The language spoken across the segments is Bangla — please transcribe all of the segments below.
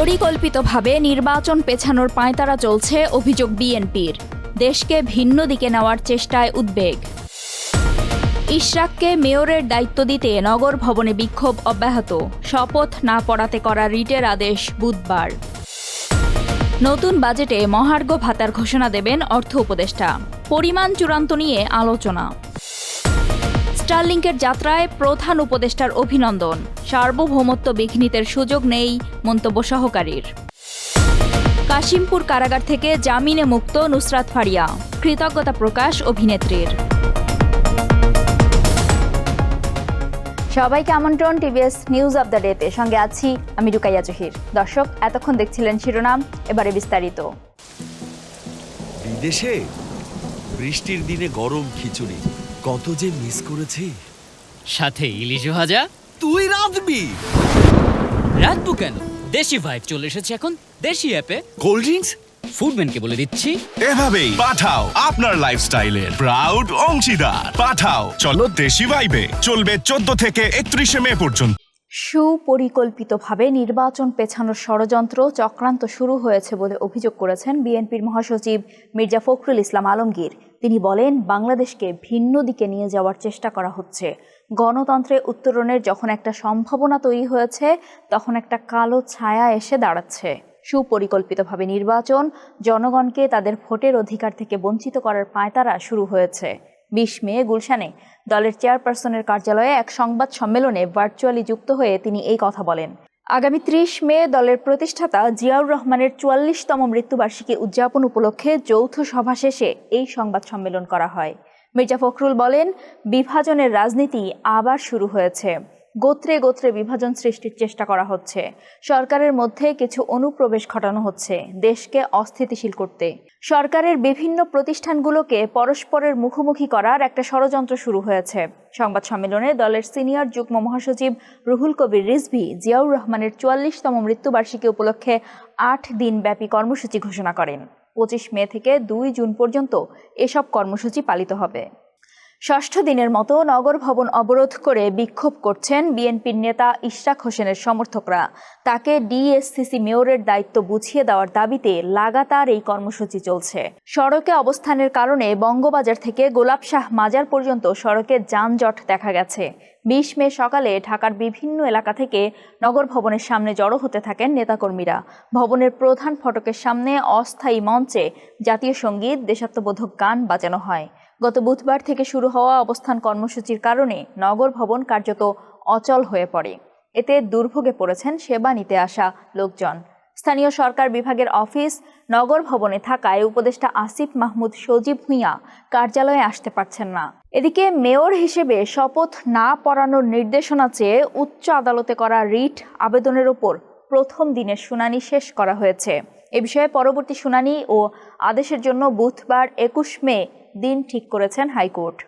পরিকল্পিতভাবে নির্বাচন পেছানোর পাঁয়তারা চলছে অভিযোগ বিএনপির। দেশকে ভিন্ন দিকে নেওয়ার চেষ্টায় উদ্বেগ। ইশরাককে মেয়রের দায়িত্ব দিতে নগর ভবনে বিক্ষোভ অব্যাহত। শপথ না পড়াতে করা রিটের আদেশ বুধবার। নতুন বাজেটে মহার্ঘ ভাতার ঘোষণা দেবেন অর্থ উপদেষ্টা। পরিমাণ চূড়ান্ত নিয়ে আলোচনা। স্টারলিংকের যাত্রায় প্রধান উপদেষ্টার অভিনন্দন। সার্বভৌমত্ব বিঘ্নিতের সুযোগ নেই মন্তব্য সহকারীর। কাশিমপুর কারাগার থেকে জামিনে মুক্ত নুসরাত ফারিয়া। কৃতজ্ঞতা প্রকাশ অভিনেত্রীর। সবাইকে আমন্ত্রণ টিভিএস নিউজ অব দ্য ডেতে। সঙ্গে আছি আমি রুকাইয়া জহির। দর্শক, এতক্ষণ দেখছিলেন শিরোনাম, এবারে বিস্তারিত। বিদেশে বৃষ্টির দিনে গরম খিচুড়ি কত যে মিস করেছি। সাথে ইলিশ ভাজা। তুই রাঁধবি? রাঁধবো কেন? দেশি ভাইব চলে এসেছে এখন দেশি অ্যাপে। কোল্ড ড্রিঙ্কস ফুডম্যানকে বলে দিচ্ছি, এভাবেই পাঠাও আপনার লাইফস্টাইলের প্রাউড অংশীদার। পাঠাও চলো দেশি ভাইবে। চলবে 14 থেকে 31 মে পর্যন্ত। সুপরিকল্পিতভাবে নির্বাচন পেছানোর ষড়যন্ত্র চক্রান্ত শুরু হয়েছে বলে অভিযোগ করেছেন বিএনপির মহাসচিব মির্জা ফখরুল ইসলাম আলমগীর। তিনি বলেন, বাংলাদেশকে ভিন্ন দিকে নিয়ে যাওয়ার চেষ্টা করা হচ্ছে। গণতন্ত্রে উত্তরণের যখন একটা সম্ভাবনা তৈরি হয়েছে, তখন একটা কালো ছায়া এসে দাঁড়াচ্ছে। সুপরিকল্পিতভাবে নির্বাচন, জনগণকে তাদের ভোটের অধিকার থেকে বঞ্চিত করার পাঁয়তারা শুরু হয়েছে। 20 মে গুলশানে দলের চেয়ারপারসনের কার্যালয়ে এক সংবাদ সম্মেলনে ভার্চুয়ালি যুক্ত হয়ে তিনি এই কথা বলেন। আগামী 30 মে দলের প্রতিষ্ঠাতা জিয়াউর রহমানের 44তম মৃত্যুবার্ষিকী উদযাপন উপলক্ষে যৌথ সভা শেষে এই সংবাদ সম্মেলন করা হয়। মির্জা ফখরুল বলেন, বিভাজনের রাজনীতি আবার শুরু হয়েছে। গোত্রে গোত্রে বিভাজন সৃষ্টির চেষ্টা করা হচ্ছে। সরকারের মধ্যে কিছু অনুপ্রবেশ ঘটানো হচ্ছে দেশকে অস্থিতিশীল করতে। সরকারের বিভিন্ন প্রতিষ্ঠানগুলোকে পরস্পরের মুখোমুখি করার একটা ষড়যন্ত্র শুরু হয়েছে। সংবাদ সম্মেলনে দলের সিনিয়র যুগ্ম মহাসচিব রুহুল কবির রিজভী জিয়াউর রহমানের 44তম মৃত্যুবার্ষিকী উপলক্ষে 8 দিন ব্যাপী কর্মসূচি ঘোষণা করেন। 25 মে থেকে 2 জুন পর্যন্ত এসব কর্মসূচি পালিত হবে। 6ষ্ঠ দিনের মতো নগর ভবন অবরোধ করে বিক্ষোভ করছেন বিএনপির নেতা ইশরাক হোসেনের সমর্থকরা। তাকে ডিএসসিসি মেয়রের দায়িত্ব বুঝিয়ে দেওয়ার দাবিতে লাগাতার এই কর্মসূচি চলছে। সড়কে অবস্থানের কারণে বঙ্গবাজার থেকে গোলাপশাহ মাজার পর্যন্ত সড়কে যানজট দেখা গেছে। 20 মে সকালে ঢাকার বিভিন্ন এলাকা থেকে নগর ভবনের সামনে জড়ো হতে থাকেন নেতাকর্মীরা। ভবনের প্রধান ফটকের সামনে অস্থায়ী মঞ্চে জাতীয় সঙ্গীত, দেশাত্মবোধক গান বাজানো হয়। গত বুধবার থেকে শুরু হওয়া অবস্থান কর্মসূচির কারণে নগর ভবন কার্যত অচল হয়ে পড়ে। এতে দুর্ভোগে পড়েছেন সেবা নিতে আসা লোকজন। স্থানীয় সরকার বিভাগের অফিস নগর ভবনে থাকায় উপদেষ্টা আসিফ মাহমুদ সজীব ভুঁইয়া কার্যালয়ে আসতে পারছেন না। এদিকে মেয়র হিসেবে শপথ না পড়ানোর নির্দেশনা চেয়ে উচ্চ আদালতে করা রিট আবেদনের ওপর প্রথম দিনের শুনানি শেষ করা হয়েছে। এ বিষয়ে পরবর্তী শুনানি ও আদেশের জন্য বুধবার 21 মে দিন ঠিক করেছেন হাইকোর্ট।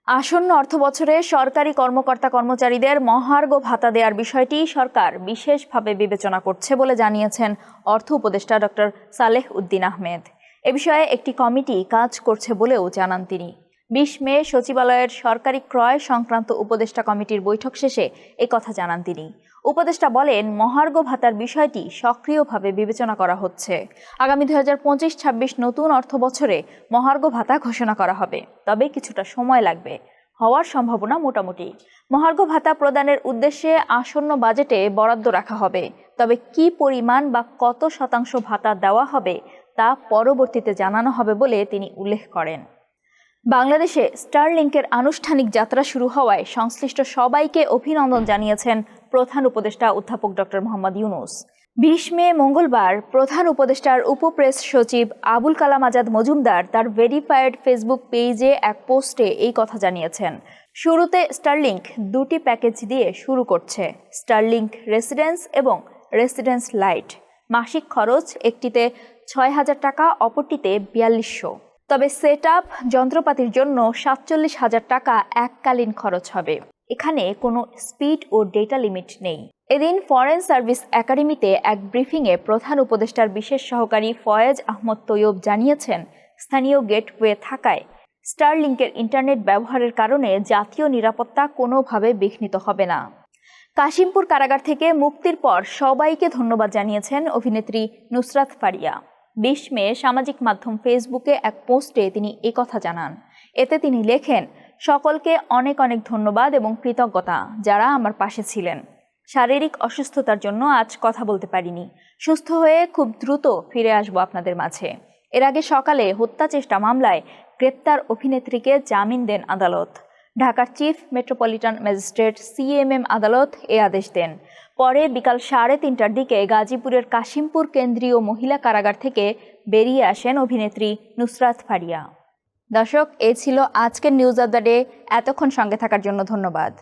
আসন্ন অর্থবছরে সরকারি কর্মকর্তা কর্মচারীদের মহার্ঘ ভাতা দেওয়ার বিষয়টি সরকার বিশেষভাবে বিবেচনা করছে বলে জানিয়েছেন অর্থ উপদেষ্টা ডক্টর সালেহ উদ্দিন আহমেদ। এ বিষয়ে একটি কমিটি কাজ করছে বলেও জানান তিনি। 20 মে সচিবালয়ের সরকারি ক্রয় সংক্রান্ত উপদেষ্টা কমিটির বৈঠক শেষে এ কথা জানান তিনি। উপদেষ্টা বলেন, মহার্ঘ ভাতার বিষয়টি সক্রিয়ভাবে বিবেচনা করা হচ্ছে। আগামী 2025-26 নতুন অর্থ বছরে মহার্ঘ ভাতা ঘোষণা করা হবে, তবে কিছুটা সময় লাগবে। হওয়ার সম্ভাবনা মোটামুটি। মহার্ঘ ভাতা প্রদানের উদ্দেশ্যে আসন্ন বাজেটে বরাদ্দ রাখা হবে, তবে কি পরিমাণ বা কত শতাংশ ভাতা দেওয়া হবে তা পরবর্তীতে জানানো হবে বলে তিনি উল্লেখ করেন। বাংলাদেশে স্টারলিংকের আনুষ্ঠানিক যাত্রা শুরু হওয়ায় সংশ্লিষ্ট সবাইকে অভিনন্দন জানিয়েছেন প্রধান উপদেষ্টা অধ্যাপক ডক্টর মোহাম্মদ ইউনূস। 20 মে মঙ্গলবার প্রধান উপদেষ্টার উপপ্রেস সচিব আবুল কালাম আজাদ মজুমদার তার ভেরিফাইড ফেসবুক পেজে এক পোস্টে এই কথা জানিয়েছেন। শুরুতে স্টারলিংক 2টি প্যাকেজ দিয়ে শুরু করছে, স্টারলিংক রেসিডেন্স এবং রেসিডেন্স লাইট। মাসিক খরচ একটিতে 6,000 টাকা, অপরটিতে 4200। তবে সেটআপ যন্ত্রপাতির জন্য 47,000 টাকা এককালীন খরচ হবে। এখানে কোনো স্পিড ও ডেটা লিমিট নেই। এদিন ফরেন সার্ভিস একাডেমিতে এক ব্রিফিংয়ে প্রধান উপদেষ্টার বিশেষ সহকারী ফয়েজ আহমদ তৈয়ব জানিয়েছেন, স্থানীয় গেটওয়ে থাকায় স্টারলিংকের ইন্টারনেট ব্যবহারের কারণে জাতীয় নিরাপত্তা কোনোভাবে বিঘ্নিত হবে না। কাশিমপুর কারাগার থেকে মুক্তির পর সবাইকে ধন্যবাদ জানিয়েছেন অভিনেত্রী নুসরাত ফারিয়া। ২০ মে সামাজিক মাধ্যম ফেসবুকে এক পোস্টে তিনি একথা জানান। এতে তিনি লেখেন, সকলকে অনেক অনেক ধন্যবাদ এবং কৃতজ্ঞতা যারা আমার পাশে ছিলেন। শারীরিক অসুস্থতার জন্য আজ কথা বলতে পারিনি। সুস্থ হয়ে খুব দ্রুত ফিরে আসবো আপনাদের মাঝে। এর আগে সকালে হত্যা চেষ্টা মামলায় গ্রেপ্তার অভিনেত্রীকে জামিন দেন আদালত। ঢাকার চিফ মেট্রোপলিটন ম্যাজিস্ট্রেট সিএমএম আদালত এ আদেশ দেন। পরে বিকাল 3:30টার দিকে গাজীপুরের কাশিমপুর কেন্দ্রীয় মহিলা কারাগার থেকে বেরিয়ে আসেন অভিনেত্রী নুসরাত ফারিয়া। দর্শক, এ ছিল আজকের নিউজ অব দ্য ডে। এতক্ষণ সঙ্গে থাকার জন্য ধন্যবাদ।